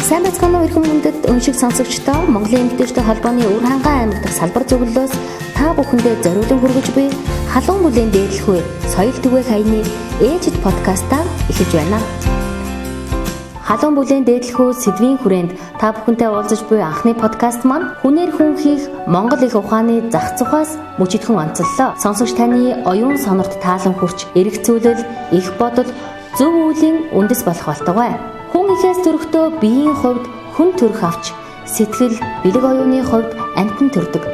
Сайн бацхан өрхөн мөндөд өншиг сонсогчдоо Монголын эмэгтэйчдийн холбооны Үр хангаан аймаг дахь салбар зөвлөлөөс та бүхэндээ зориулан хүргэж буй халуун бүлээн дээдлэхүй соёл түгээх хаяны ээжид подкастаа эхэлж байна. Халуун бүлээн дээдлэхүй сэдвийн хүрээнд та бүхэнтэй уулзаж буй анхны подкаст маань хүнээр хүн хийх Монгол их ухааны зах зугаас мөчидхэн онцллоо. Сонсогч таны оюун сонорт таалан хүрч эрх зүйлэл, их бодол, зөв үеийн үндэс болох болтугай. Хүн ихээс төрөхдөө биеийн хувьд хүн төрөх авч сэтгэл, бэлэг оюуны хувьд амьтан төрдөг.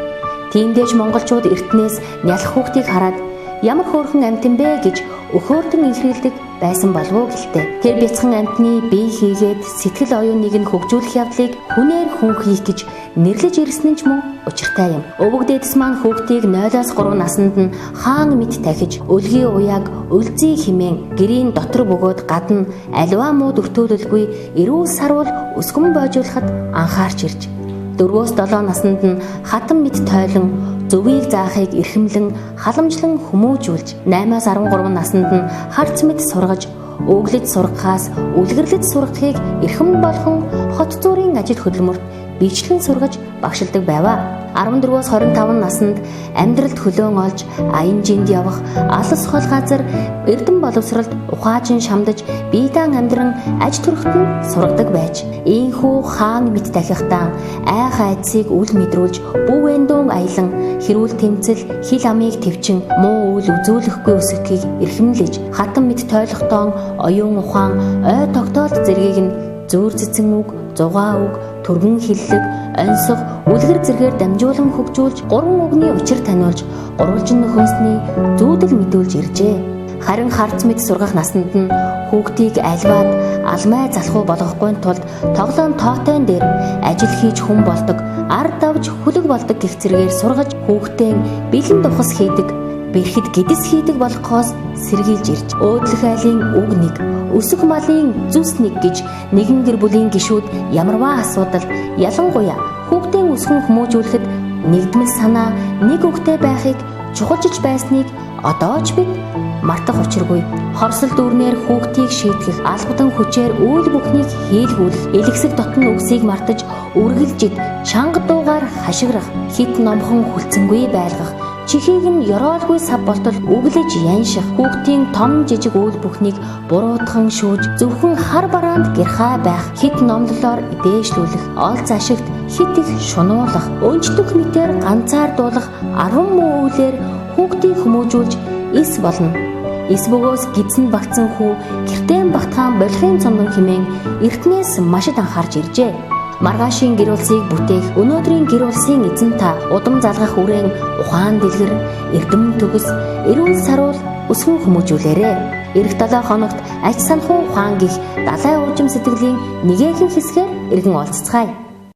Тиймдээж монголчууд эртнээс нялх хүүхдийг хараад ямар хөөрхөн амьтан бэ гэж өхөөртөн илэрхийлдэг байсан болов уу гэлтэй. Тэр бяцхан амьтны бие хийгээд сэтгэл оюуныг нь хөгжүүлэх явдлыг хүнээр хүн хийх гэж нэрлэж ирсэн нь ч мөн учиртай юм. Өвөг дээдэс маань хүүхдийг 0-3 наснд нь хаан мэд тахиж өлгийн уяаг өлзий химэн гэрийн дотор бөгөөд гадна аливаа муу өртөөлөлгүй эрүүл сарвал өсгөн боожуулахад анхаарч ирж 4-7 наснд нь хатан мэд тойлон зөвийг заахыг эрхэмлэн халамжлан хүмүүжүүлж 8-13 наснд нь харц мэд сургаж өглөж сургахаас үлгэрлэж сургахыг эрхэм болгон хот зүрийн ажил хөдөлмөрт бичлэн сургаж багшилдаг байваа. 14-25 наснд амьдралд хөлөөн олж аян жинд явах алс хол газар эрдэм боловсролд ухаажин шамдаж биедан амьдран аж төрөхт нь сургадаг байж ийхүү хаан мэд дахихтаа айх айдсыг үл мэдрүүлж бүв эндүүн аялан хэрүүл тэмцэл хил амыг төвчин муу үйл үзүүлэхгүй өсөхийг эрхэмлэж хатан мэд тойлохтон оюун ухаан ой тогтоолт зэргийг нь зөөр цэцэн үг, зугаа үг, түргэн хиллэг, онцлог, үлгэр зэргээр дамжуулан хөгжүүлж 3 үгний учир таниулж, гурвалжин нөхөөсний зүүдэл мэдүүлж иржээ. Харин харц мэд сургах наснд нь хүүхдийг альваад алмай залхуу болгохгүй тулд тоглоом тоотойн дээр ажил хийж хүн болдог, ард авж хүлэг болдог гэх зэргээр сургаж хүүхдээ бэлэн тухас хийдэг, бэрхэд гэдэс хийдэг болохоос сэргийлж ирж өөдлөх айлын үг нэг өсөх малын зүс нэг гэж нэгэн гэр бүлийн гишүүд ямарваа асуудал ялангуяа хүүхдийн өсгөн хүмүүжүүлэхэд нэгдмэл санаа нэг үгтэй байхыг чухалжиж байсныг одоо ч бид мартах учиргүй. Хорсол дүүрнээр хүүхдийг шийтгэх албадан хүчээр үйл бүхнийг хийлгүүлэх элэгсэг дотн үгсийг мартаж үргэлжид чанга дуугаар хашгирах хит номхон хүлцэнгүй байлгах чихийг нь ёроолгүй сав болтол өглөж янших хүүхдийн том жижиг үйл бүхнийг буруутхан шүүж зөвхөн хар бараанд гэрхай байх хит номлолоор дээшлүүлэх ол зашигт хит их шунуулах өнчтөх мэтээр ганцаардуулах 10 муу үйлээр хүүхдийг хүмүүжүүлж эс болно. Эс бөгөөс гидсэн багцсан хүү гэртэн багтаан болохын цомгон хэмээн эртнээс маш их анхаарч иржээ. Маргаашийн гэр улсыг бүтээх өнөөдрийн гэр улсын эзэн та удам залгах үрээн ухаан дэлгэр эрдэм төгс эрүүл сарвал өсгөн хүмүүжүүлээрэ. Ирэх 7 хоногт аж санхүү ухаан гих далай уужим сэтгэлийн нэгэн хэсгээр иргэн олццгаая.